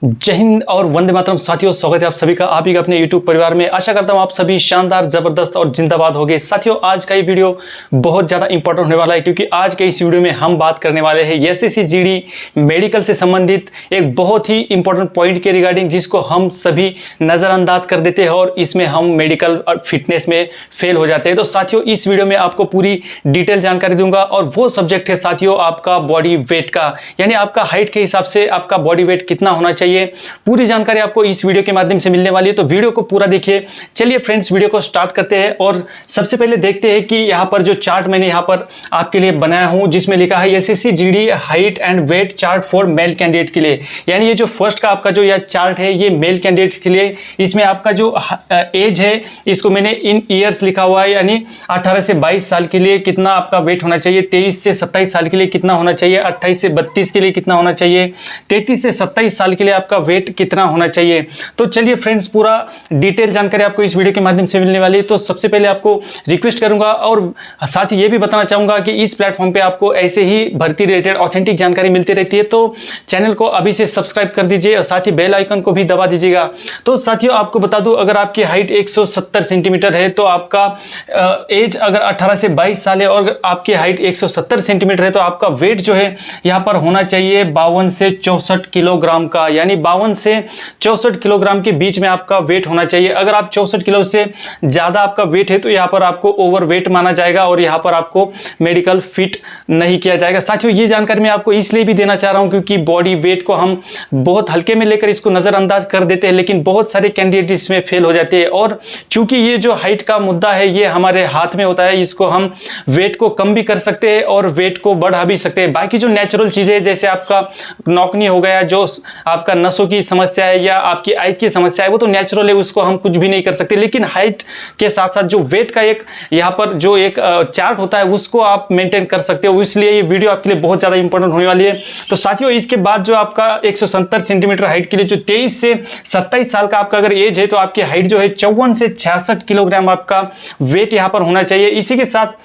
जय हिंद और वंदे मातरम साथियों, स्वागत है आप सभी का आप ही का अपने YouTube परिवार में। आशा करता हूं आप सभी शानदार, जबरदस्त और जिंदाबाद होंगे। साथियों, आज का ये वीडियो बहुत ज़्यादा इंपॉर्टेंट होने वाला है, क्योंकि आज के इस वीडियो में हम बात करने वाले हैं एसएससी जीडी मेडिकल से संबंधित एक बहुत ही इंपॉर्टेंट पॉइंट के रिगार्डिंग, जिसको हम सभी नज़रअंदाज कर देते हैं और इसमें हम मेडिकल फिटनेस में फेल हो जाते हैं। तो साथियों, इस वीडियो में आपको पूरी डिटेल जानकारी दूंगा और वो सब्जेक्ट है साथियों आपका बॉडी वेट का, यानी आपका हाइट के हिसाब से आपका बॉडी वेट कितना होना चाहिए। पूरी जानकारी आपको इस वीडियो के माध्यम से मिलने वाली है, तो वीडियो को पूरा देखिए। चलिए फ्रेंड्स, वीडियो को स्टार्ट करते हैं और सबसे पहले देखते हैं कि यहाँ पर जो चार्ट मैंने यहाँ पर आपके लिए बनाया हूँ, जिसमें लिखा है SSC GD height and weight chart for male candidate के लिए। यानी ये जो फर्स्ट का आपका जो यह चार्ट है, ये मेल कैंडिडेट के लिए। इसमें आपका जो एज है, इसको मैंने इन ईयर्स लिखा हुआ है, यानी 18 से 22 साल के लिए कितना आपका वेट होना चाहिए, 23 से 27 साल के लिए कितना होना चाहिए, 28 से 32 के लिए कितना होना चाहिए, 33 से 27 साल के लिए आपका वेट कितना होना चाहिए। तो चलिए फ्रेंड्स, पूरा डिटेल जानकारी आपको इस वीडियो के माध्यम से मिलने वाली है। तो सबसे पहले आपको रिक्वेस्ट करूंगा और साथ ही ये भी बताना चाहूंगा कि इस प्लेटफॉर्म पे आपको ऐसे ही भर्ती रिलेटेड ऑथेंटिक जानकारी मिलती रहती है, तो चैनल को अभी से सब्सक्राइब कर दीजिए और साथ ही बेल आइकन को भी दबा दीजिएगा। तो साथियों, आपको बता दूं, अगर आपकी हाइट 170 सेंटीमीटर है तो आपका एज अगर 18 से 22 साल है और आपकी हाइट 170 सेंटीमीटर है तो आपका वेट जो है यहाँ पर होना चाहिए 52 से 64 किलोग्राम का, यानी 52 से 64 किलोग्राम के बीच में आपका वेट होना चाहिए। अगर आप 64 किलो से ज़्यादा आपका वेट है तो यहाँ पर आपको ओवर वेट माना जाएगा और यहाँ पर आपको मेडिकल फिट नहीं किया जाएगा। साथियों, ये जानकारी मैं आपको इसलिए भी देना चाह रहा हूँ क्योंकि बॉडी वेट को हम बहुत हल्के में लेकर इसको नज़रअंदाज कर देते हैं, लेकिन बहुत सारे कैंडिडेट इसमें फेल हो जाते हैं। और चूंकि ये जो हाइट का मुद्दा है, ये हमारे हाथ में होता है, इसको हम वेट को कम भी कर सकते हैं और वेट को बढ़ा भी सकते हैं। बाकी जो नेचुरल चीज़ें, जैसे आपका नौकनी हो गया, जो आपका नसों की समस्या है या आपकी आइज की समस्या है, वो तो नेचुरल है, उसको हम कुछ भी नहीं कर सकते। लेकिन हाइट के साथ साथ जो वेट का एक यहाँ पर जो एक चार्ट होता है, उसको आप मेंटेन कर सकते हो। इसलिए ये वीडियो आपके लिए बहुत ज़्यादा इंपॉर्टेंट होने वाली है। तो साथियों, इसके बाद जो आपका 170 सेंटीमीटर हाइट के लिए जो 23 से 27 साल का आपका अगर एज है तो आपकी हाइट जो है 54 से 66 किलोग्राम आपका वेट यहाँ पर होना चाहिए। इसी के साथ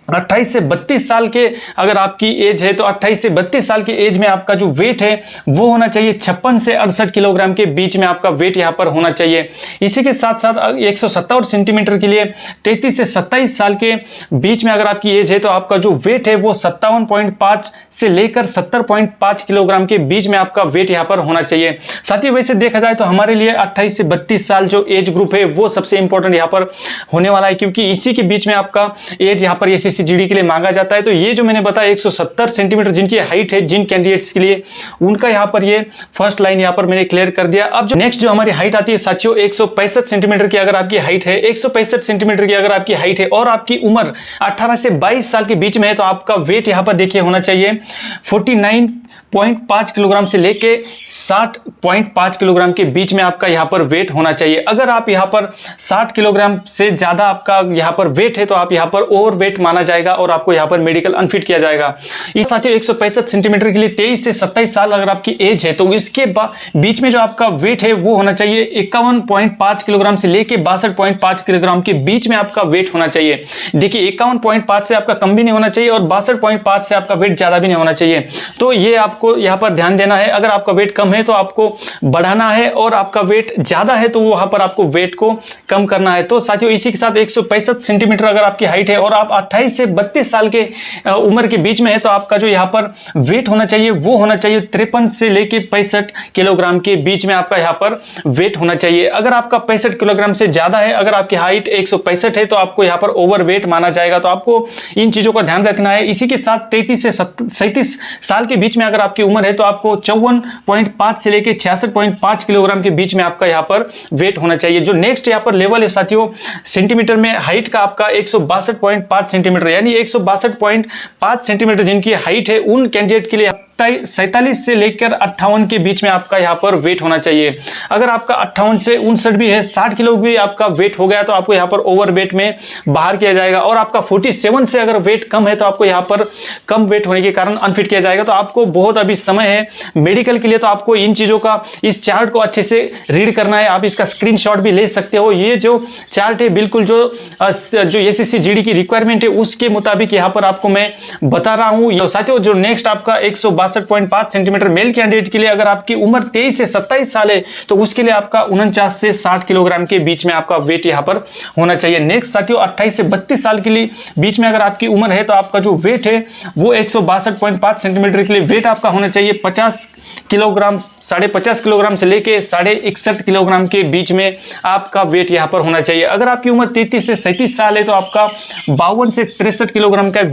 28 से 32 साल के अगर आपकी एज है तो 28 से 32 साल के एज में आपका जो वेट है वो होना चाहिए 56 से 68 किलोग्राम के बीच में आपका वेट यहाँ पर होना चाहिए। इसी के साथ साथ 170 सेंटीमीटर के लिए 33 से 27 साल के बीच में अगर आपकी एज है तो आपका जो वेट है वो 57.5 से लेकर 70.5 किलोग्राम के बीच में आपका वेट यहाँ पर होना चाहिए। साथ ही वैसे देखा जाए तो हमारे लिए 28 से 32 साल जो एज ग्रुप है वो सबसे इंपॉर्टेंट यहाँ पर होने वाला है, क्योंकि इसी के बीच में आपका एज यहाँ पर जीडी के लिए मांगा जाता है। तो ये जो मैंने बताया 170 सेंटीमीटर जिनकी हाइट है, जिन कैंडिडेट्स के लिए, उनका यहाँ पर ये फर्स्ट लाइन यहाँ पर मैंने क्लियर कर दिया। अब जो नेक्स्ट जो हमारी हाइट आती है साथियों, 165 सेंटीमीटर की अगर आपकी हाइट है, 165 सेंटीमीटर की अगर आपकी हाइट है और आपकी उम्र 18 से 22 साल के बीच में है तो आपका वेट यहाँ पर देखिए होना चाहिए 49.5 किलोग्राम से लेके 60.5 किलोग्राम के बीच में आपका यहाँ पर वेट होना चाहिए। अगर आप यहाँ पर 60 किलोग्राम से ज़्यादा आपका यहाँ पर वेट है तो आप यहाँ पर ओवर वेट माना जाएगा और आपको यहाँ पर मेडिकल अनफिट किया जाएगा। इस साथियों, 165 सेंटीमीटर के लिए 23 से 27 साल अगर आपकी एज है तो इसके बीच में जो आपका वेट है वो होना चाहिए 51.5 किलोग्राम से लेके 62.5 किलोग्राम के बीच में आपका वेट होना चाहिए। देखिए, 51.5 से आपका कम भी नहीं होना चाहिए और 62.5 से आपका वेट ज़्यादा भी नहीं होना चाहिए। तो ये आपको यहाँ पर ध्यान देना है। अगर आपका वेट कम है तो आपको बढ़ाना है और आपका वेट ज़्यादा है तो वहाँ पर आपको वेट को कम करना है। तो साथियों, इसी के साथ 165 सेंटीमीटर अगर आपकी हाइट है और आप 28 से 32 साल के उम्र के बीच में है तो आपका जो यहाँ पर वेट होना चाहिए वो होना चाहिए 53 से लेके 65 किलोग्राम के बीच में आपका यहाँ पर वेट होना चाहिए। अगर आपका 65 किलोग्राम से ज़्यादा है, अगर आपकी हाइट 165 है तो आपको यहाँ पर ओवर वेट माना जाएगा। तो आपको इन चीज़ों का ध्यान रखना है। इसी के साथ 33 से 37 साल के बीच में अगर आपकी उम्र है तो आपको 54.5 से लेके 66.5 किलोग्राम के बीच में आपका यहाँ पर वेट होना चाहिए। जो नेक्स्ट यहाँ पर लेवल है साथियों, सेंटीमीटर में हाइट का आपका 162.5 सेंटीमीटर, यानी 162.5 सेंटीमीटर जिनकी हाइट है, उन कैंडिडेट के लिए 47 से लेकर 58 के बीच में आपका यहाँ पर वेट होना चाहिए। अगर आपका 58 से 59 भी है, 60 किलो भी आपका वेट हो गया तो आपको यहाँ पर ओवर वेट में बाहर किया जाएगा। और आपका 47 से अगर वेट कम है तो आपको यहाँ पर कम वेट होने के कारण अनफिट किया जाएगा। तो आपको बहुत अभी समय है मेडिकल के लिए, तो आपको इन चीज़ों का, इस चार्ट को अच्छे से रीड करना है। आप इसका स्क्रीनशॉट भी ले सकते हो। ये जो चार्ट है बिल्कुल जो एसएससी जीडी की रिक्वायरमेंट है उसके मुताबिक यहाँ पर आपको मैं बता रहा हूँ। साथियों, जो नेक्स्ट आपका 162 162.5 सेंटीमीटर। मेल कैंडिडेट के लिए अगर आपकी उम्र 23 से 27 साल है तो उसके लिए आपका 49 से 60 किलोग्राम के बीच में आपका वेट यहाँ पर होना चाहिए। नेक्स्ट साथियों 28 से 32 साल के लिए बीच में अगर आपकी उम्र है तो आपका जो वेट है वो 162.5 सेंटीमीटर के लिए वेट आपका होना चाहिए 50 किलोग्राम, 50.5 किलोग्राम से लेके 61.5 किलोग्राम के बीच में आपका वेट यहाँ पर होना चाहिए। अगर आपकी उम्र 33 से 37 साल है तो आपका 52 से 63 किलोग्राम का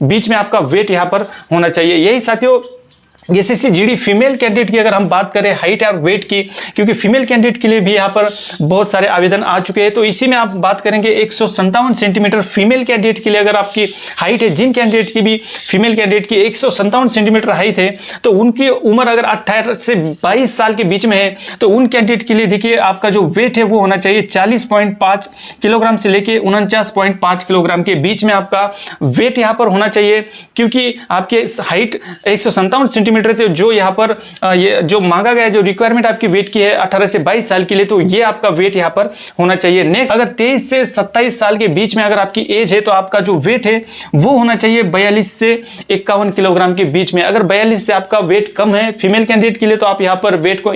बीच में आपका वेट यहाँ पर होना चाहिए। यही साथियों एसएससी जीडी फीमेल कैंडिडेट की अगर हम बात करें हाइट और वेट की, क्योंकि फीमेल कैंडिडेट के लिए भी यहाँ पर बहुत सारे आवेदन आ चुके हैं, तो इसी में आप बात करेंगे 157 सेंटीमीटर फीमेल कैंडिडेट के लिए अगर आपकी हाइट है, जिन कैंडिडेट की भी फीमेल कैंडिडेट की 157 सेंटीमीटर हाइट है तो उनकी उम्र अगर 18 से 22 साल के बीच में है तो उन कैंडिडेट के लिए देखिए आपका जो वेट है वो होना चाहिए 40.5 किलोग्राम से लेके 49.5 किलोग्राम के बीच में आपका वेट यहाँ पर होना चाहिए, क्योंकि आपके हाइट 157 सेंटीमीटर थे जो यहाँ पर ये जो मांगा गया जो रिक्वायरमेंट आपकी वेट की है 18 से 22 साल के लिए, तो ये आपका वेट यहाँ पर होना चाहिए। नेक्स्ट अगर 23 से 27 साल के बीच में अगर आपकी एज है तो आपका जो वेट है वो होना चाहिए 42 से 51 किलोग्राम के बीच में। अगर 42 से आपका वेट कम है फीमेल कैंडिडेट के लिए तो आप यहाँ पर वेट को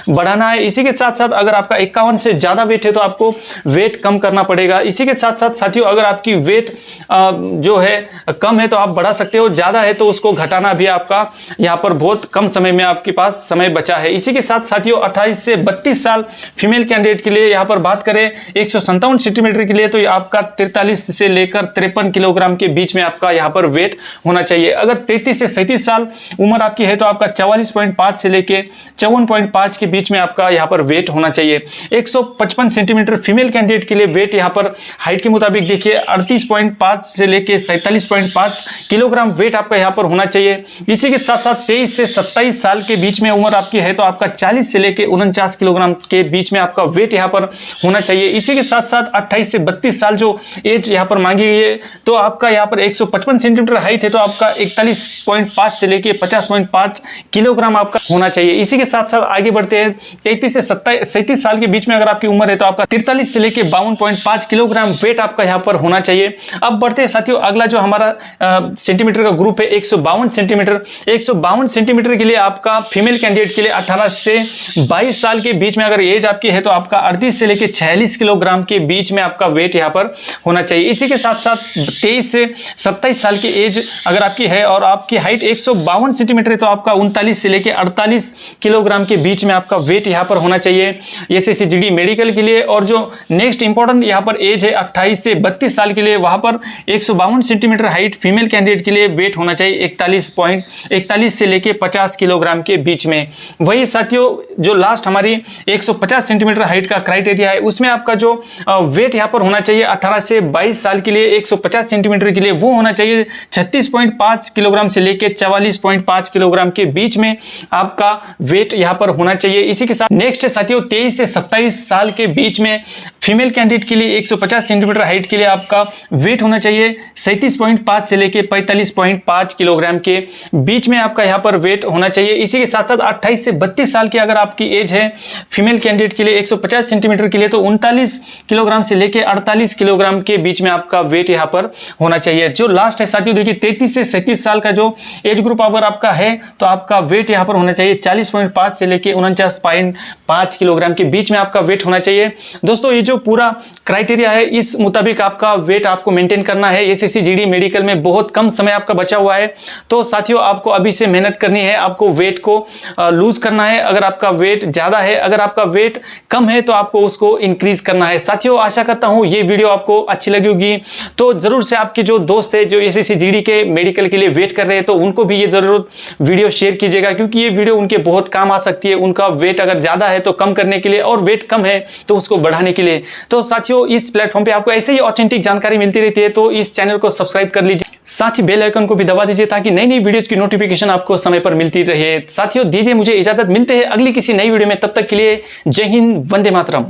बढ़ाना है। इसी के साथ साथ अगर आपका 51 से ज्यादा वेट है तो आपको वेट कम करना पड़ेगा। इसी के साथ साथ साथियों अगर आपकी वेट जो है कम है तो आप बढ़ा सकते हो, ज्यादा है तो उसको घटाना भी आपका यहाँ पर बहुत कम समय में आपके पास समय बचा है। इसी के साथ साथियों 28 से 32 साल फीमेल कैंडिडेट के लिए यहाँ पर बात करें 157 सेंटीमीटर के लिए तो आपका 43 से लेकर 53 किलोग्राम के बीच में आपका यहाँ पर वेट होना चाहिए। अगर 33 से 37 साल उम्र आपकी है तो आपका 44.5 से लेके 54.5 के बीच में आपका यहाँ पर वेट होना चाहिए। 155 सेंटीमीटर फीमेल कैंडिडेट के लिए वेट यहाँ पर हाइट के मुताबिक देखिए 38.5 से लेके 47.5 किलोग्राम वेट आपका यहाँ पर होना चाहिए। इसी के साथ साथ 23 से 27 साल के बीच में उम्र आपकी है तो आपका 40 से लेके 49 किलोग्राम के बीच में आपका वेट यहाँ पर होना चाहिए। इसी के साथ साथ 28 से 32 साल जो एज यहाँ पर मांगी गई है तो आपका यहाँ पर 155 सेंटीमीटर हाइट है तो आपका 41.5 से लेके 50.5 किलोग्राम आपका होना चाहिए। इसी के साथ साथ आगे बढ़ते हैं 33 से 37 साल के बीच में अगर आपकी उम्र है तो आपका 43 से लेके 52.5 किलोग्राम वेट आपका यहाँ पर होना चाहिए। अब बढ़ते हैं साथियों अगला जो हमारा सेंटीमीटर का ग्रुप है 152 सेंटीमीटर। 152 सेंटीमीटर के लिए आपका फीमेल कैंडिडेट के लिए 18 से 22 साल के बीच में अगर एज आपकी है तो आपका 38 से लेके 46 किलोग्राम के बीच में आपका वेट यहाँ पर होना चाहिए। इसी के साथ साथ 23 से 27 साल की एज अगर आपकी है और आपकी हाइट 152 सेंटीमीटर है तो आपका 39 से लेके 48 किलोग्राम के बीच में आपका वेट यहाँ पर होना चाहिए एसएससी जीडी मेडिकल के लिए। और जो नेक्स्ट इंपॉर्टेंट यहाँ पर एज है 28 से 32 साल के लिए वहां पर 152 सेंटीमीटर हाइट फीमेल कैंडिडेट के लिए वेट होना चाहिए 41 से लेके 50 किलोग्राम के बीच में। वही साथियों जो लास्ट हमारी 150 सेंटीमीटर हाइट का क्राइटेरिया है उसमें आपका जो वेट यहाँ पर होना चाहिए 18 से 22 साल के लिए 150 सेंटीमीटर के लिए वो होना चाहिए 36.5 किलोग्राम से लेके 44.5 किलोग्राम के बीच में आपका वेट यहाँ पर होना चाहिए। इसी के साथ नेक्स्ट साथियों 23 से 27 साल के बीच में फीमेल कैंडिडेट के लिए 150 सेंटीमीटर हाइट के लिए आपका वेट होना चाहिए 37.5 से लेके 45.5 किलोग्राम के बीच में आपका यहाँ पर वेट होना चाहिए। इसी के साथ साथ 28 से 32 साल की अगर आपकी एज है फीमेल कैंडिडेट के लिए 150 सेंटीमीटर के लिए तो 39 किलोग्राम से लेके 48 किलोग्राम के बीच में आपका वेट यहाँ पर होना चाहिए। जो लास्ट है साथियों देखिए 33 से 37 साल का जो एज ग्रुप अगर आपका है तो आपका वेट यहाँ पर होना चाहिए 40.5 से लेके 49.5 किलोग्राम के बीच में आपका वेट होना चाहिए। दोस्तों ये जो पूरा क्राइटेरिया है इस मुताबिक आपका वेट आपको मेंटेन करना है। एसएससी जीडी मेडिकल में बहुत कम समय आपका बचा हुआ है तो साथियों आपको अभी से मेहनत करनी है, आपको वेट को लूज करना है। अगर आपका वेट ज्यादा है, अगर आपका वेट कम है तो आपको उसको इंक्रीज करना है। साथियों आशा करता हूं ये वीडियो आपको अच्छी लगी होगी तो जरूर से आपके जो दोस्त है जो एसएससी जीडी के मेडिकल के लिए वेट कर रहे हैं तो उनको भी ये जरूर वीडियो शेयर कीजिएगा, क्योंकि ये वीडियो उनके बहुत काम आ सकती है। उनका वेट अगर ज्यादा है तो कम करने के लिए और वेट कम है तो उसको बढ़ाने के लिए। तो साथियों इस प्लेटफॉर्म पे आपको ऐसे ही ऑथेंटिक जानकारी मिलती रहती है तो इस चैनल को सब्सक्राइब कर लीजिए, साथ ही बेल आइकन को भी दबा दीजिए ताकि नई नई वीडियोस की नोटिफिकेशन आपको समय पर मिलती रहे। साथियों दीजिए मुझे इजाजत, मिलते हैं अगली किसी नई वीडियो में, तब तक के लिए जय हिंद, वंदे मातरम।